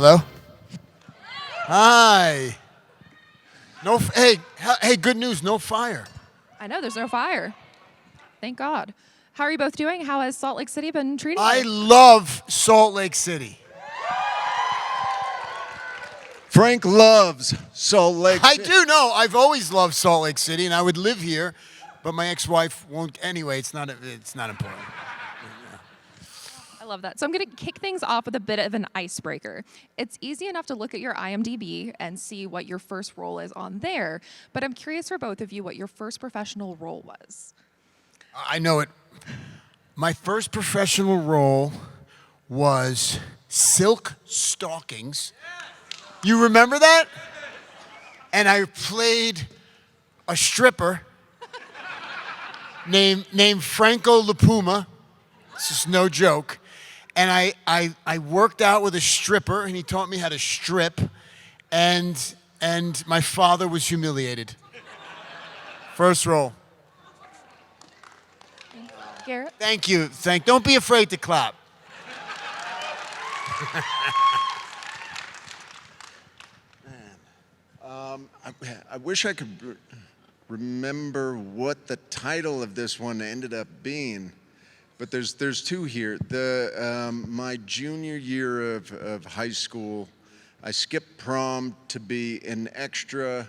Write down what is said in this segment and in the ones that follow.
Hello? Hi. Hey, good news, no fire. I know, there's no fire. Thank God. How are you both doing? How has Salt Lake City been treating I you? love Salt Lake City. Frank loves Salt Lake I City. do know. I've always loved Salt Lake City, and I would live here, but my ex-wife won't. Anyway, it's not important. I love that. So I'm going to kick things off with a bit of an icebreaker. It's easy enough to look at your IMDb and see what your first role is on there, but I'm curious for both of you what your first professional role was. I know it. My first professional role was Silk Stockings. You remember that? And I played a stripper named Franco LaPuma. This is no joke. And I worked out with a stripper, and he taught me how to strip, and my father was humiliated. First role. Garrett? Thank you. Don't be afraid to clap. I wish I could remember what the title of this one ended up being, but there's two here. My junior year of high school, I skipped prom to be an extra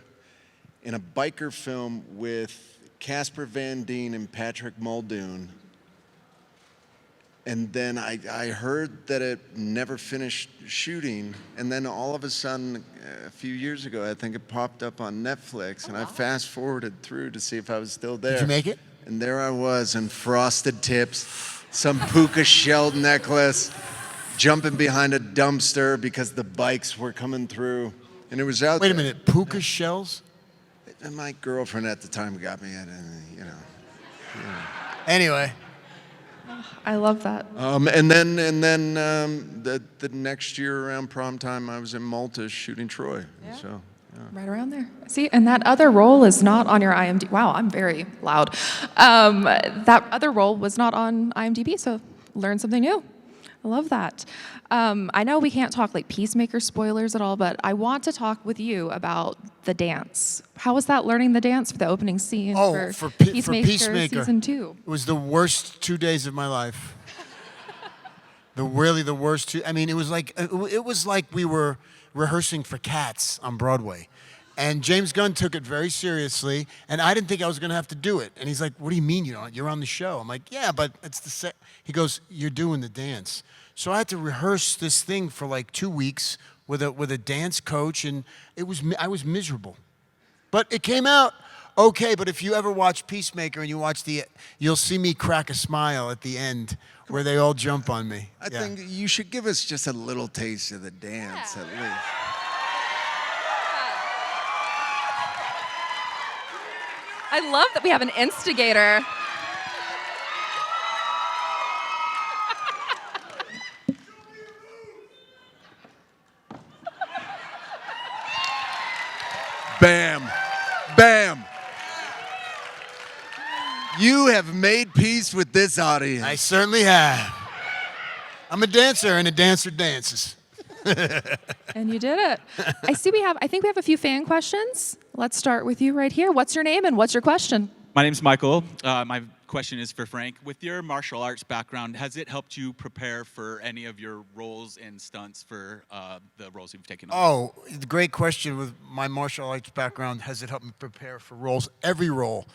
in a biker film with Casper Van Dien and Patrick Muldoon. And then I heard that it never finished shooting, and then all of a sudden, a few years ago, I think it popped up on Netflix, and I fast forwarded through to see if I was still there. Did you make it? And there I was in frosted tips, some puka shell necklace, jumping behind a dumpster because the bikes were coming through, and it was out Wait there. a minute, puka shells? And my girlfriend at the time got me in, Anyway. I love that. And then the next year around prom time, I was in Malta shooting Troy. Yeah. So, Right around there. See, and that other role is not on your IMDb. Wow, I'm very loud. That other role was not on IMDb, so learn something new. I love that. I know we can't talk like Peacemaker spoilers at all, but I want to talk with you about the dance. How was that learning the dance for the opening scene For Peacemaker Peacemaker season 2? It was the worst 2 days of my life. The worst two. I mean, it was like we were rehearsing for Cats on Broadway. And James Gunn took it very seriously, and I didn't think I was going to have to do it. And he's like, "What do you mean you're on the show?" I'm like, "Yeah, but it's the set." He goes, "You're doing the dance." So I had to rehearse this thing for like 2 weeks with a dance coach, and I was miserable. But it came out okay. But if you ever watch Peacemaker and you'll see me crack a smile at the end where they all jump on me. I think you should give us just a little taste of the dance at least. I love that we have an instigator. Bam. Bam. You have made peace with this audience. I certainly have. I'm a dancer, and a dancer dances. And you did it. I think we have a few fan questions. Let's start with you right here. What's your name and what's your question? My name's Michael. My question is for Frank. With your martial arts background, has it helped you prepare for any of your roles and stunts for the roles you've taken on? Oh, great question. With my martial arts background, has it helped me prepare for roles? Every role.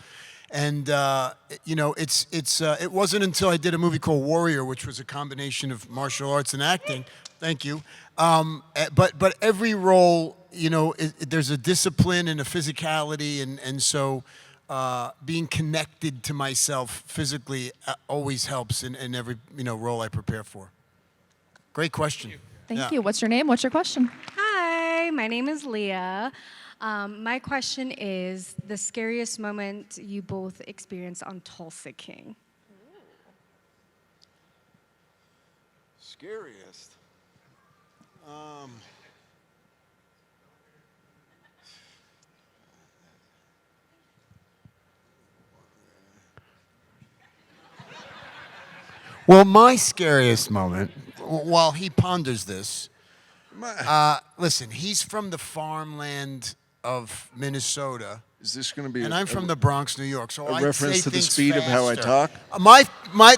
And it wasn't until I did a movie called Warrior, which was a combination of martial arts and acting. Thank you. But every role, there's a discipline and a physicality, and so being connected to myself physically always helps in every role I prepare for. Great question. Thank you. What's your name? What's your question? Hi, my name is Leah. My question is the scariest moment you both experienced on Tulsa King. Scariest? Well, my scariest moment, while he ponders this, Listen, he's from the farmland of Minnesota. Is this going to be? And I'm from the Bronx, New York, so a I reference say to the things speed of how I faster. talk?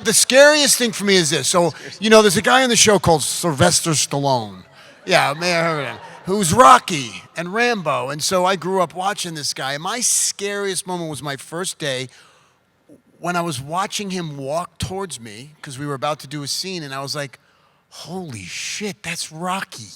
The scariest thing for me is this. So, there's a guy on the show called Sylvester Stallone. Yeah, may I heard of him. Who's Rocky and Rambo. And so I grew up watching this guy. And my scariest moment was my first day when I was watching him walk towards me because we were about to do a scene, and I was like, holy shit, that's Rocky.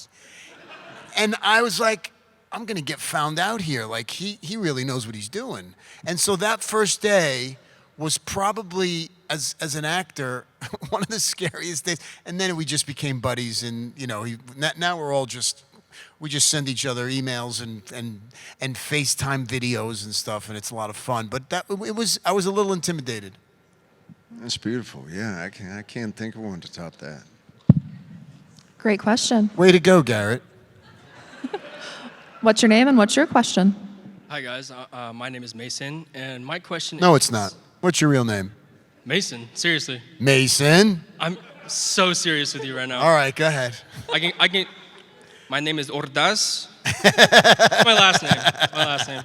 And I was like, I'm going to get found out here. Like, he really knows what he's doing. And so that first day was probably, as an actor, one of the scariest days. And then we just became buddies. And, now we're all we just send each other emails and FaceTime videos and stuff. And it's a lot of fun. But I was a little intimidated. That's beautiful. Yeah, I can't think of one to top that. Great question. Way to go, Garrett. What's your name and what's your question? Hi guys, my name is Mason, and my question is... No, it's not. What's your real name? Mason, seriously. Mason. I'm so serious with you right now. All right, go ahead. I can, my name is Ordaz. my last name.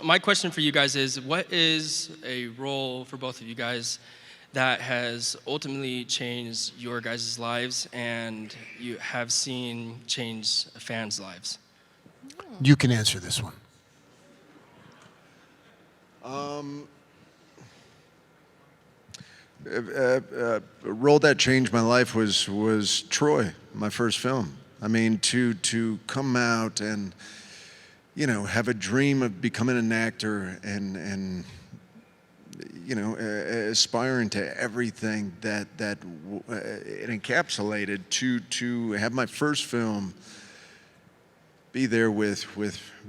My question for you guys is, what is a role for both of you guys that has ultimately changed your guys' lives and you have seen change fans' lives? You can answer this one. A role that changed my life was Troy, my first film. I mean, to come out and have a dream of becoming an actor and aspiring to everything that it encapsulated, to have my first film be there with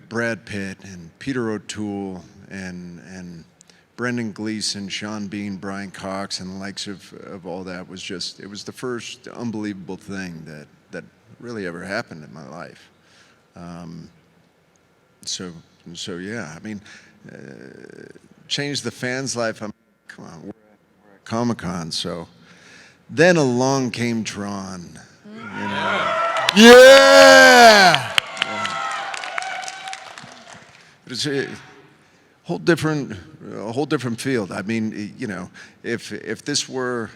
Brad Pitt and Peter O'Toole and Brendan Gleeson, Sean Bean, Brian Cox, and the likes of all that was it was the first unbelievable thing that really ever happened in my life. So yeah, I mean, changed the fans' life. Come on, we're at Comic-Con, so then along came Tron. Yeah! It's a whole different field. I mean, if this were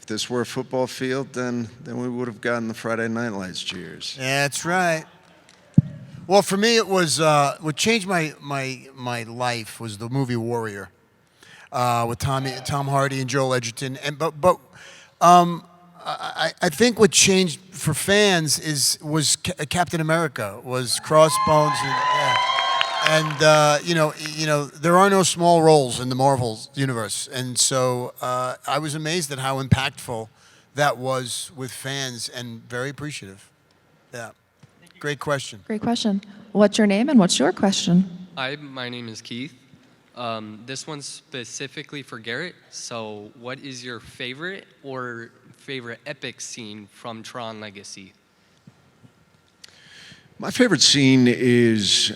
a football field, then we would have gotten the Friday Night Lights cheers. That's right. Well, for me, it was what changed my life was the movie Warrior with Tom Hardy and Joel Edgerton. And but I think what changed for fans was Captain America, was Crossbones, and there are no small roles in the Marvel universe, and so I was amazed at how impactful that was with fans, and very appreciative. Yeah, great question. Great question. What's your name and what's your question? Hi, my name is Keith. This one's specifically for Garrett. So what is your favorite epic scene from Tron Legacy? My favorite scene is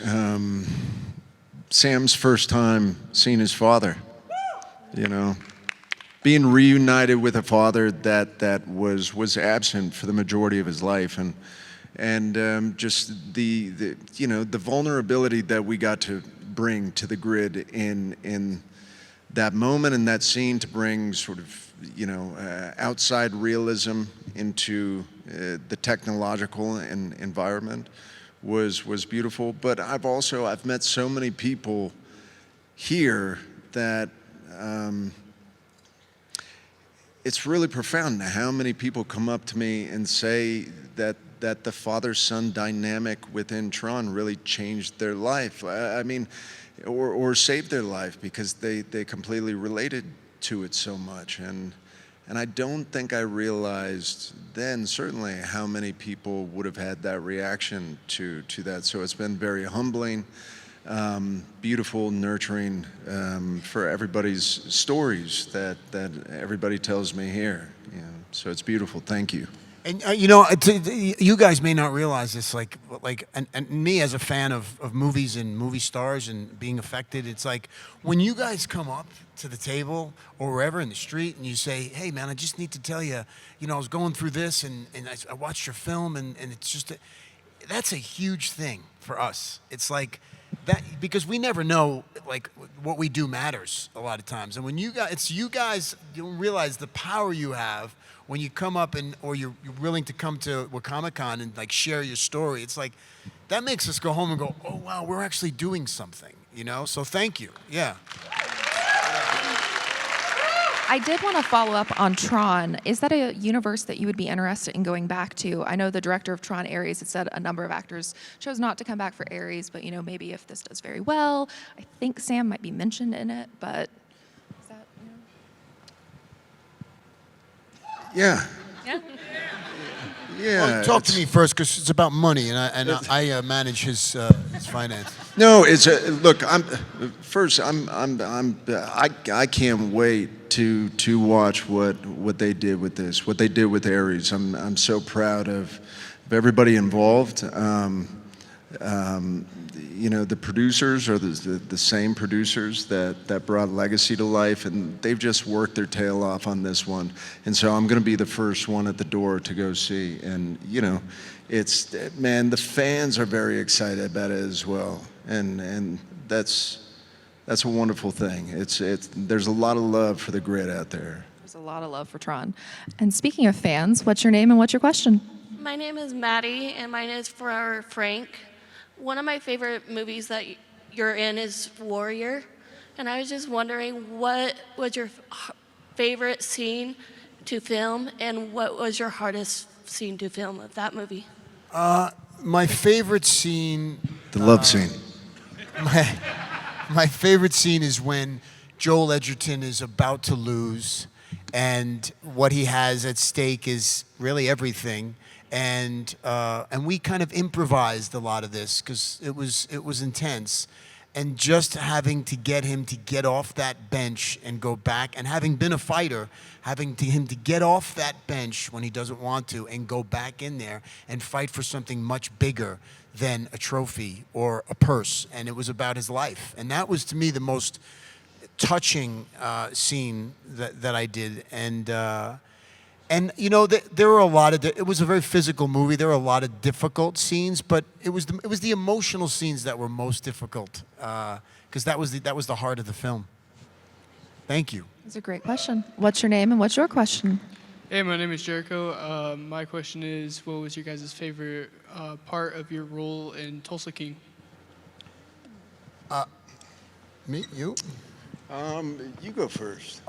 Sam's first time seeing his father. Being reunited with a father that was absent for the majority of his life, and just the vulnerability that we got to bring to the grid in that moment and that scene, to bring sort of outside realism into the technological environment was beautiful. But I've met so many people here that it's really profound how many people come up to me and say that the father-son dynamic within Tron really changed their life. I mean, or saved their life because they completely related to it so much. And I don't think I realized then, certainly, how many people would have had that reaction to that. So it's been very humbling, beautiful, nurturing for everybody's stories that everybody tells me here. So it's beautiful. Thank you. And you know, you guys may not realize this, and me as a fan of movies and movie stars and being affected, it's like when you guys come up to the table or wherever in the street and you say, "Hey, man, I just need to tell you, you know, I was going through this and I watched your film and it's just, that's a huge thing for us. It's like that because we never know like what we do matters a lot of times, and when you guys, you don't realize the power you have when you come up or you're willing to come to Comic-Con and like share your story. It's like that makes us go home and go, oh wow, we're actually doing something, you know? So thank you. Yeah. I did want to follow up on Tron. Is that a universe that you would be interested in going back to? I know the director of Tron Ares had said a number of actors chose not to come back for Ares, but you know, maybe if this does very well, I think Sam might be mentioned in it, but is that, you know? Yeah. Yeah. Yeah. Well, talk to me first because it's about money, and I manage his finances. No, it's look. I can't wait to watch what they did with this, what they did with Ares. I'm so proud of everybody involved. You know, the producers are the same producers that brought Legacy to life, and they've just worked their tail off on this one. And so I'm going to be the first one at the door to go see. And you know, it's, man, the fans are very excited about it as well, and that's a wonderful thing. There's a lot of love for the grid out there. There's a lot of love for Tron. And speaking of fans, what's your name and what's your question? My name is Maddie, and mine is for Frank. One of my favorite movies that you're in is Warrior, and I was just wondering, what was your favorite scene to film, and what was your hardest scene to film of that movie? My favorite scene. The love scene. My favorite scene is when Joel Edgerton is about to lose, and what he has at stake is really everything. And we kind of improvised a lot of this because it was intense, and just having to get him to get off that bench and go back, and having been a fighter, him to get off that bench when he doesn't want to and go back in there and fight for something much bigger than a trophy or a purse, and it was about his life, and that was to me the most touching scene that I did, and you know, there were a lot of. It was a very physical movie. There were a lot of difficult scenes, but it was the emotional scenes that were most difficult, because that was the heart of the film. Thank you. That's a great question. What's your name and what's your question? Hey, my name is Jericho. My question is, what was your guys' favorite part of your role in Tulsa King? Me, you. You go first.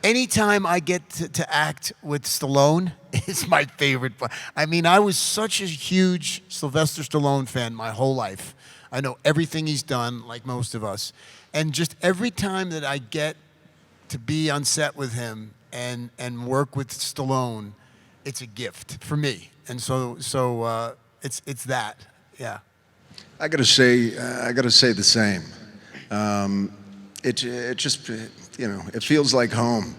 Anytime I get to act with Stallone is my favorite part. I mean, I was such a huge Sylvester Stallone fan my whole life. I know everything he's done, like most of us. And just every time that I get to be on set with him and work with Stallone, it's a gift for me. And so it's that, yeah. I gotta say the same. It just, you know, it feels like home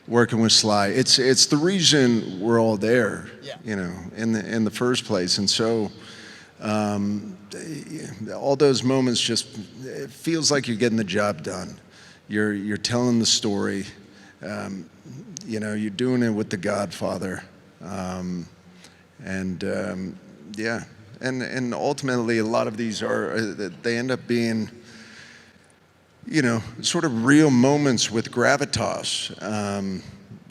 working with Sly. It's the reason we're all there, Yeah. you know, in the first place. And so all those moments just, it feels like you're getting the job done. You're telling the story. You know, you're doing it with the Godfather. Yeah. And ultimately a lot of these they end up being, you know, sort of real moments with gravitas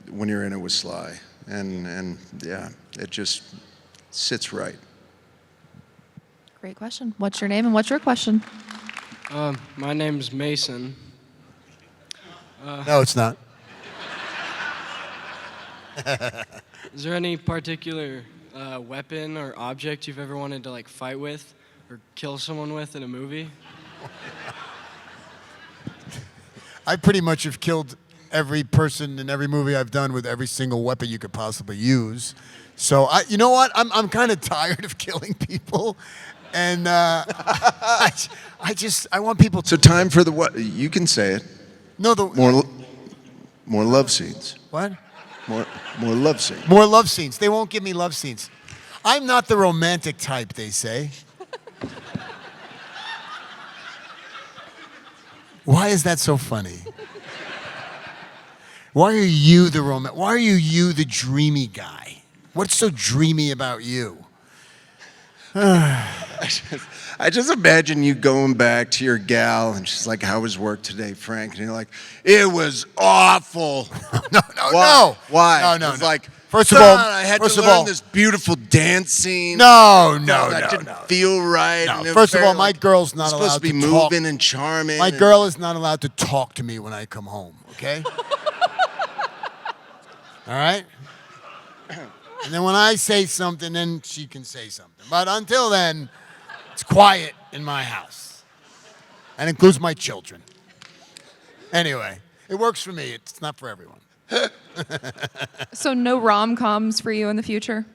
when you're in it with Sly. And yeah, it just sits right. Great question. What's your name and what's your question? My name's Mason. No, it's not. Is there any particular weapon or object you've ever wanted to like fight with or kill someone with in a movie? I pretty much have killed every person in every movie I've done with every single weapon you could possibly use. So you know what? I'm kind of tired of killing people, and I want people to. So time for the what? You can say it. No, More love scenes. What? More love scenes. More love scenes. They won't give me love scenes. I'm not the romantic type, they say. Why is that so funny? Why are you the Why are you the dreamy guy? What's so dreamy about you? I just imagine you going back to your gal, and she's like, "How was work today, Frank?" And you're like, "It was awful." No. Why? No. It's like, First of all, I had to learn this beautiful dance scene. No. That didn't feel right. No. And it First was of all, very, my girl's not supposed allowed to be to talk. moving and charming. My girl is not allowed to talk to me when I come home. Okay. All right. And then when I say something, then she can say something. But until then, it's quiet in my house. And includes my children. Anyway, it works for me. It's not for everyone. So no rom-coms for you in the future?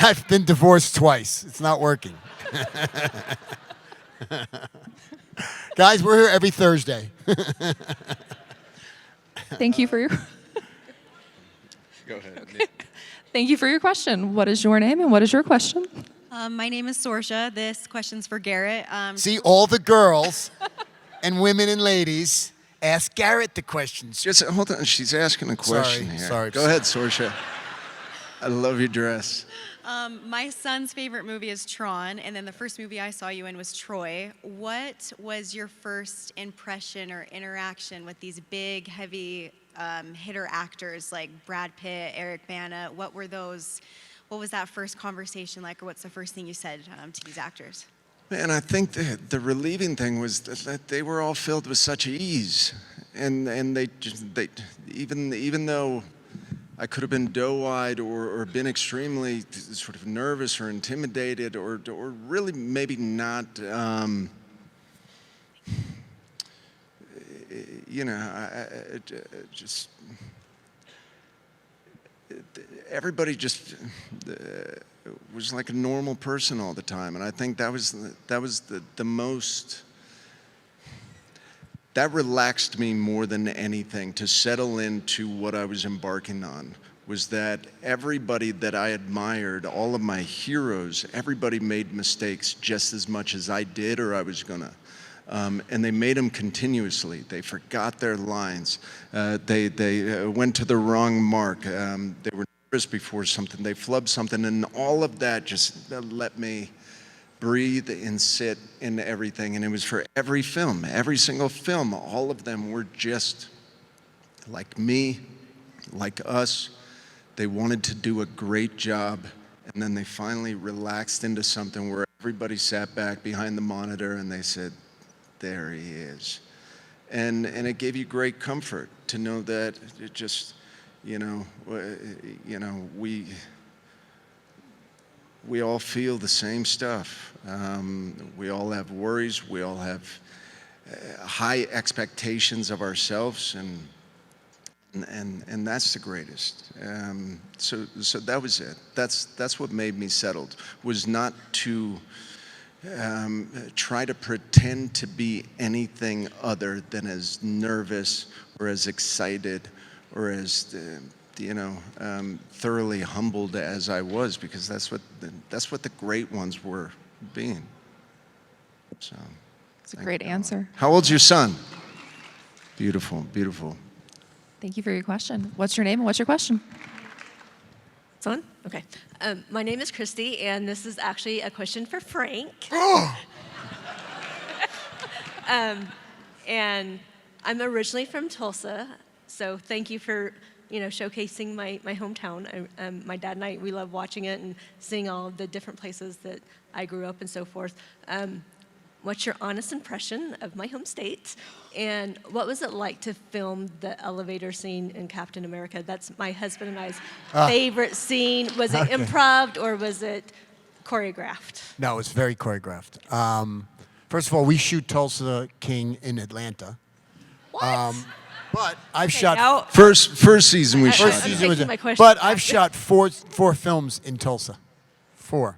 I've been divorced twice. It's not working. Guys, we're here every Thursday. Thank you for your... Go ahead. Okay. Thank you for your question. What is your name and what is your question? My name is Sorsha. This question's for Garrett. See, all the girls and women and ladies ask Garrett the questions. Just hold on. She's asking a question here. Sorry. Go ahead, Sorsha. I love your dress. My son's favorite movie is Tron, and then the first movie I saw you in was Troy. What was your first impression or interaction with these big, heavy hitter actors like Brad Pitt, Eric Bana? What was that first conversation like, or what's the first thing you said to these actors? Man, I think the relieving thing was that they were all filled with such ease, and they even though I could have been doe-eyed or been extremely sort of nervous or intimidated or really maybe not, everybody just was like a normal person all the time, and I think that was the most. That relaxed me more than anything to settle into what I was embarking on, was that everybody that I admired, all of my heroes, everybody made mistakes just as much as I did or I was gonna. And they made them continuously. They forgot their lines. They went to the wrong mark. They were nervous before something. They flubbed something, and all of that just let me breathe and sit in everything. And it was for every film, every single film. All of them were just like me, like us. They wanted to do a great job, and then they finally relaxed into something where everybody sat back behind the monitor and they said, there he is. And it gave you great comfort to know that it just, we all feel the same stuff. We all have worries. We all have high expectations of ourselves, and that's the greatest. So that was it. That's what made me settled. Was not to try to pretend to be anything other than as nervous or as excited or as thoroughly humbled as I was, because that's what the great ones were being. So It's a great answer. How old's your son? Beautiful, beautiful. Thank you for your question. What's your name and what's your question? It's on? Okay. My name is Christy, and this is actually a question for Frank. And I'm originally from Tulsa, so thank you for showcasing my hometown. My dad and I, we love watching it and seeing all of the different places that I grew up and so forth. What's your honest impression of my home state? And what was it like to film the elevator scene in Captain America? That's my husband and I's favorite scene. Was it improv or was it choreographed? No, it's very choreographed. First of all, we shoot Tulsa King in Atlanta. What? But I've shot first season we shot. First season was, but I've shot four films in Tulsa. 4.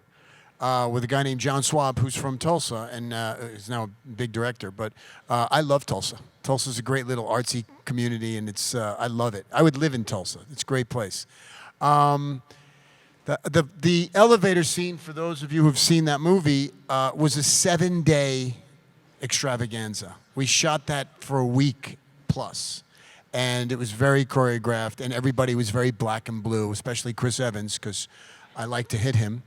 with a guy named John Swab, who's from Tulsa and is now a big director. But I love Tulsa. Tulsa's a great little artsy community, and it's I love it. I would live in Tulsa. It's a great place. The elevator scene, for those of you who've seen that movie, was a 7-day extravaganza. We shot that for a week plus, and it was very choreographed, and everybody was very black and blue, especially Chris Evans, because I like to hit him.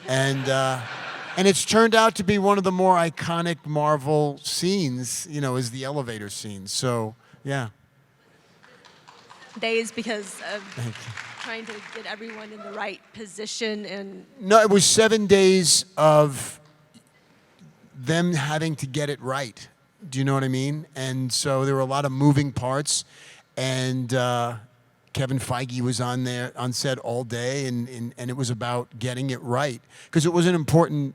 And it's turned out to be one of the more iconic Marvel scenes, you know, is the elevator scene. So, yeah. Days because of trying to get everyone in the right position and... No, it was 7 days of them having to get it right. Do you know what I mean? And so there were a lot of moving parts, and Kevin Feige was on set all day, and it was about getting it right because it was an important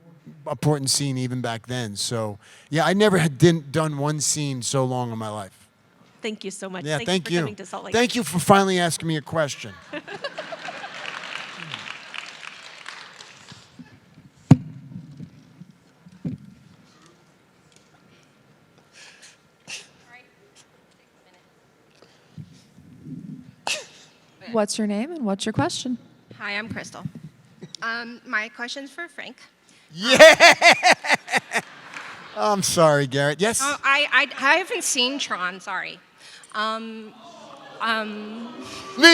scene even back then. So yeah, I never had done one scene so long in my life. Thank you so much. Yeah, Thanks for coming to Salt Lake. Thank you for finally asking me a question. What's your name and what's your question? Hi, I'm Crystal. My question's for Frank. Yeah! I'm sorry, Garrett. Yes? I haven't seen Tron, sorry. Leave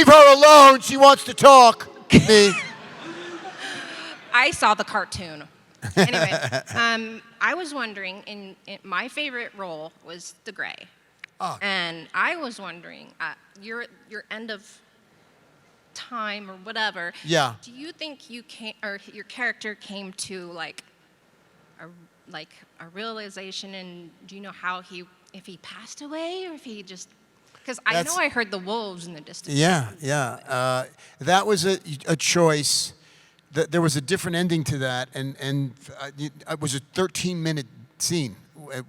her alone. She wants to talk. Me. I saw the cartoon. Anyway, I was wondering, in my favorite role was the Gray. Oh. And I was wondering, your end of time or whatever. Yeah. Do you think your character came to like a realization, and do you know if he passed away or if he just? Because I know I heard the wolves in the distance. Yeah. That was a choice. There was a different ending to that, and it was a 13-minute scene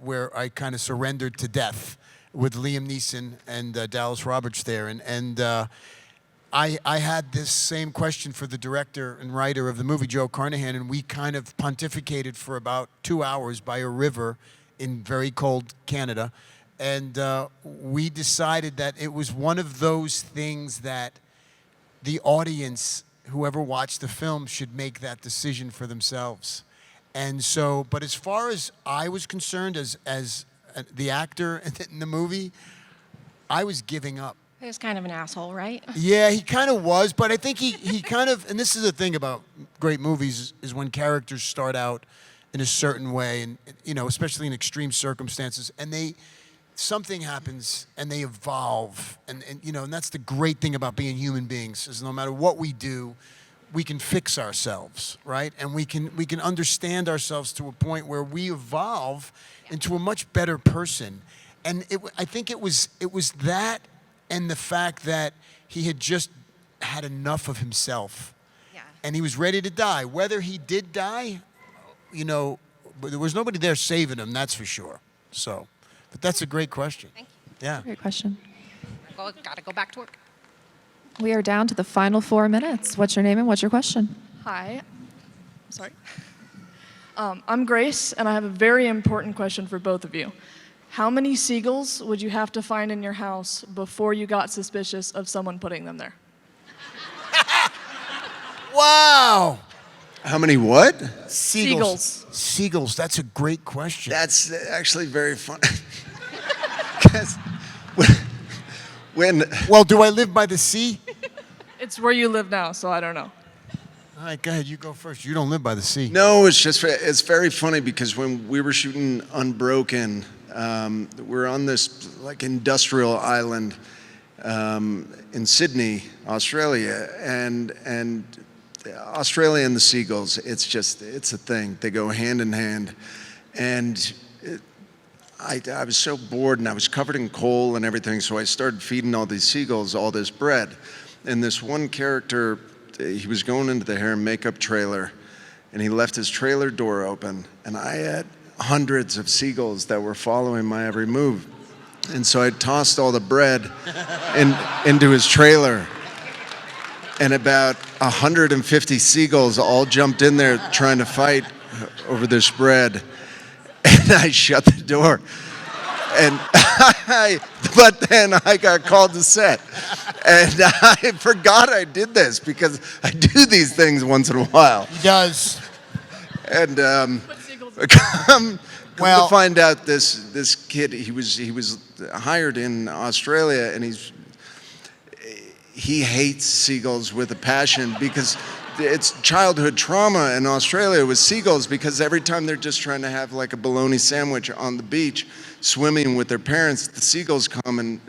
where I kind of surrendered to death with Liam Neeson and Dallas Roberts there, and I had this same question for the director and writer of the movie, Joe Carnahan, and we kind of pontificated for about 2 hours by a river in very cold Canada. And we decided that it was one of those things that the audience, whoever watched the film, should make that decision for themselves. And so, but as far as I was concerned, as the actor in the movie, I was giving up. He was kind of an asshole, right? Yeah, he kind of was, but I think he kind of, and this is the thing about great movies, is when characters start out in a certain way, and you know, especially in extreme circumstances, and something happens and they evolve, and you know, and that's the great thing about being human beings, is no matter what we do, we can fix ourselves, right? And we can understand ourselves to a point where we evolve into a much better person. And I think it was that, and the fact that he had just had enough of himself. Yeah. And he was ready to die. Whether he did die, you know, there was nobody there saving him, that's for sure. So, but that's a great question. Thank you. Yeah. Great question. Gotta go back to work. We are down to the final 4 minutes. What's your name and what's your question? Hi. Sorry. I'm Grace, and I have a very important question for both of you. How many seagulls would you have to find in your house before you got suspicious of someone putting them there? Wow. How many what? Seagulls. Seagulls. That's a great question. That's actually very fun. Because when well, do I live by the sea? It's where you live now, so I don't know. All right, go ahead. You go first. You don't live by the sea. No, it's very funny because when we were shooting Unbroken, we're on this like industrial island in Sydney, Australia, and Australia and the seagulls. It's a thing. They go hand in hand, and I was so bored and I was covered in coal and everything, so I started feeding all these seagulls all this bread, and this one character, he was going into the hair and makeup trailer, and he left his trailer door open, and I had hundreds of seagulls that were following my every move. And so I tossed all the bread into his trailer. and about 150 seagulls all jumped in there trying to fight over their spread. And I shut the door. And but then I got called to set. And I forgot I did this because I do these things once in a while. He does. And come to find out, this kid, he was hired in Australia, and he hates seagulls with a passion because it's childhood trauma in Australia with seagulls, because every time they're just trying to have like a bologna sandwich on the beach, swimming with their parents, the seagulls come and,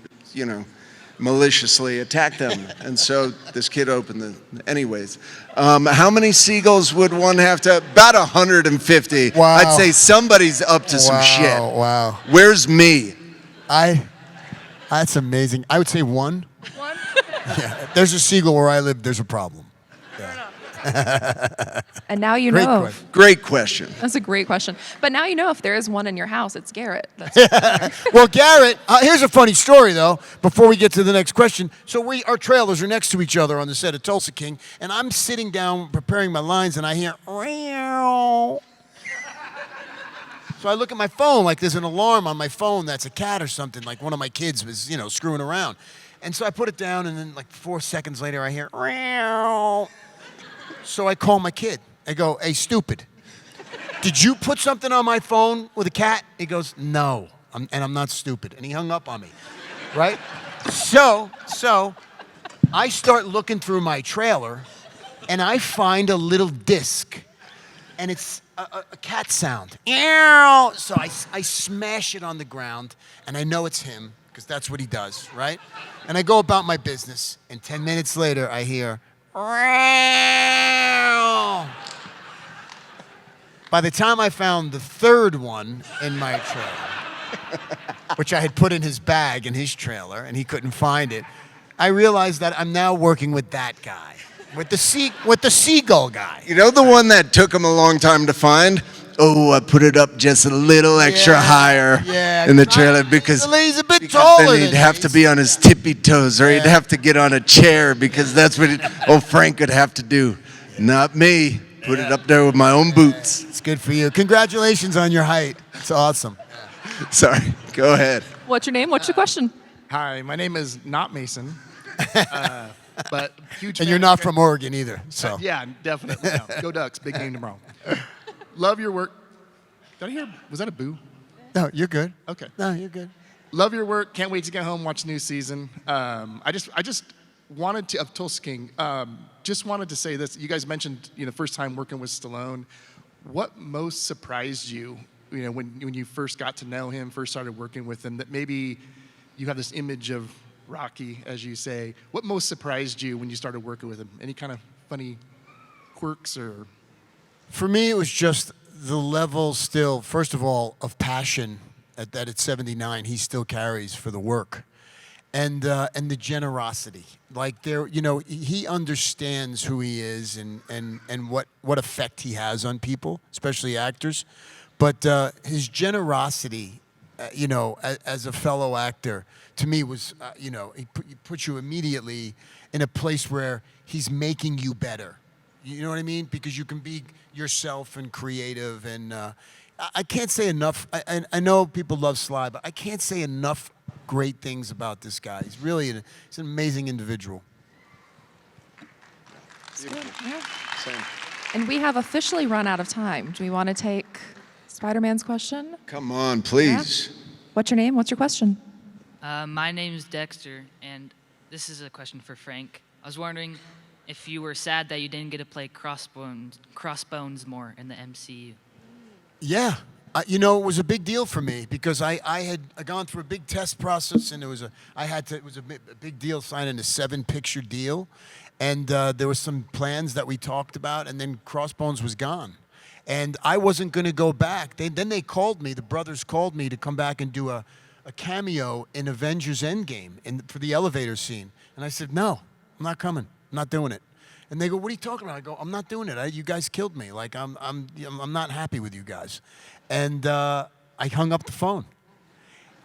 maliciously attack them. And so this kid opened anyways. How many seagulls would one have to? About 150. Wow. I'd say somebody's up to some shit. Wow. Where's me? That's amazing. I would say one. One? Yeah. If there's a seagull where I live, there's a problem. And now you know. Great question. That's a great question. But now you know if there is one in your house, it's Garrett. Well, Garrett, here's a funny story, though, before we get to the next question. So our trailers are next to each other on the set of Tulsa King, and I'm sitting down preparing my lines, and I hear, "Meow." So I look at my phone, like there's an alarm on my phone that's a cat or something, like one of my kids was, screwing around. And so I put it down, and then like 4 seconds later, I hear, "Meow." So I call my kid. I go, "Hey, stupid, did you put something on my phone with a cat?" He goes, "No, I'm not stupid." And he hung up on me, right? So I start looking through my trailer, and I find a little disc, and it's a cat sound. Meow. So I smash it on the ground, and I know it's him, because that's what he does, right? And I go about my business, and 10 minutes later, I hear, by the time I found the third one in my trailer, which I had put in his bag in his trailer, and he couldn't find it, I realized that I'm now working with that guy, with the seagull guy. You know the one that took him a long time to find? Oh, I put it up just a little extra higher in the trailer because he's a bit taller. Then he'd have to be on his tippy toes, or he'd have to get on a chair, because that's what Frank would have to do. Not me. Put it up there with my own boots. It's good for you. Congratulations on your height. It's awesome. Sorry. Go ahead. What's your name? What's your question? Hi, my name is not Mason. But huge. And you're not from Oregon either, so. Yeah, definitely. No. Go Ducks. Big game tomorrow. Love your work. Did I hear? Was that a boo? No, you're good. Okay. No, you're good. Love your work. Can't wait to get home, watch the new season. I just wanted to, of Tulsa King, just wanted to say this. You guys mentioned, first time working with Stallone. What most surprised you, when you first got to know him, first started working with him, that maybe you have this image of Rocky, as you say. What most surprised you when you started working with him? Any kind of funny quirks or? For me, it was just the level still, first of all, of passion that at 79 he still carries for the work, and the generosity. Like he understands who he is and what effect he has on people, especially actors. But his generosity, as a fellow actor, to me was, he puts you immediately in a place where he's making you better. You know what I mean? Because you can be yourself and creative, and I can't say enough. I know people love Sly, but I can't say enough great things about this guy. He's really he's an amazing individual. Yeah. And we have officially run out of time. Do we want to take Spider-Man's question? Come on, please. Yeah. What's your name? What's your question? My name's Dexter, and this is a question for Frank. I was wondering if you were sad that you didn't get to play Crossbones more in the MCU. Yeah. It was a big deal for me because I had gone through a big test process, and it was a big deal signing a 7-picture deal, and there was some plans that we talked about, and then Crossbones was gone. And I wasn't going to go back. Then they called me, the brothers called me to come back and do a cameo in Avengers Endgame for the elevator scene. And I said, no, I'm not coming. I'm not doing it. And they go, what are you talking about? I go, I'm not doing it. You guys killed me. Like, I'm not happy with you guys. And I hung up the phone.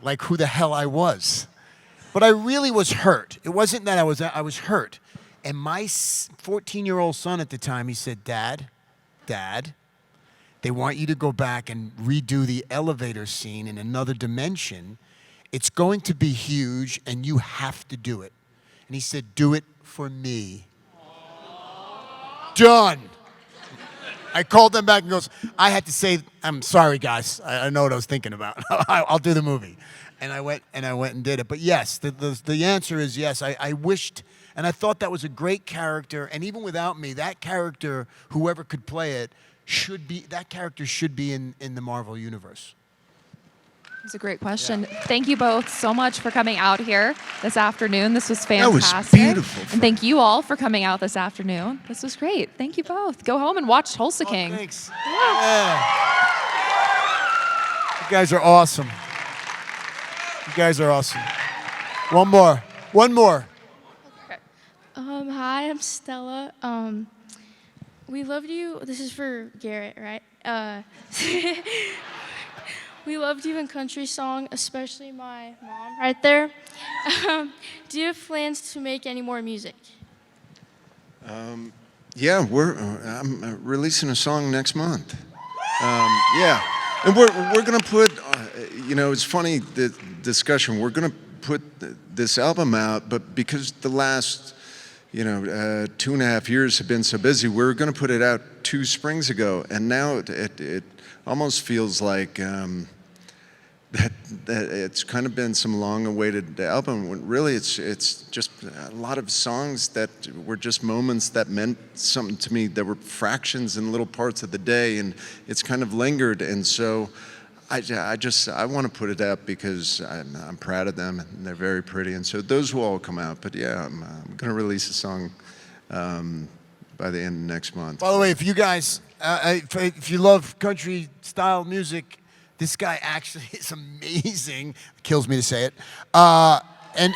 Like, who the hell I was. But I really was hurt. It wasn't that I was hurt. And my 14-year-old son at the time, he said, Dad, they want you to go back and redo the elevator scene in another dimension. It's going to be huge, and you have to do it. And he said, do it for me. Done. I called them back and goes, I had to say, I'm sorry, guys. I know what I was thinking about. I'll do the movie. And I went and did it. But yes, the answer is yes. I wished, and I thought that was a great character. And even without me, that character, whoever could play it, should be in the Marvel universe. It's a great question. Yeah. Thank you both so much for coming out here this afternoon. This was That fantastic. was beautiful. And thank you all for coming out this afternoon. This was great. Thank you both. Go home and watch Tulsa King. Thanks. Yeah. You guys are awesome. You guys are awesome. One more. Okay. Hi, I'm Stella. We loved you. This is for Garrett, right? We loved you in Country Song, especially my mom right there. Do you have plans to make any more music? Yeah, I'm releasing a song next month. Yeah, and we're gonna put, it's funny, the discussion, we're gonna put this album out, but because the last, 2.5 years have been so busy, we were gonna put it out 2 springs ago, and now it almost feels like that it's kind of been some long-awaited album, when really it's just a lot of songs that were just moments that meant something to me, that were fractions and little parts of the day, and it's kind of lingered. And so I want to put it up because I'm proud of them, and they're very pretty, and so those will all come out. But yeah, I'm going to release a song by the end of next month. By the way, if you guys, if you love country style music, this guy actually is amazing. Kills me to say it. And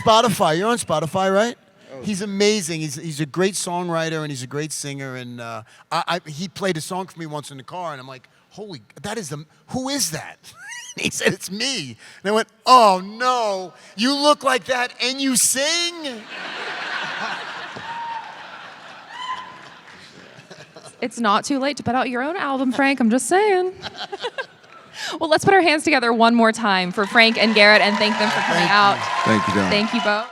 Spotify. You're on Spotify, right? Oh. He's amazing. He's a great songwriter and he's a great singer. And he played a song for me once in the car, and I'm like, "Holy, who is that?" He said, "It's me." And I went, "Oh no, you look like that and you sing." It's not too late to put out your own album, Frank. I'm just saying. Well, let's put our hands together one more time for Frank and Garrett and thank them for coming out. Thank you, Don. Thank you both.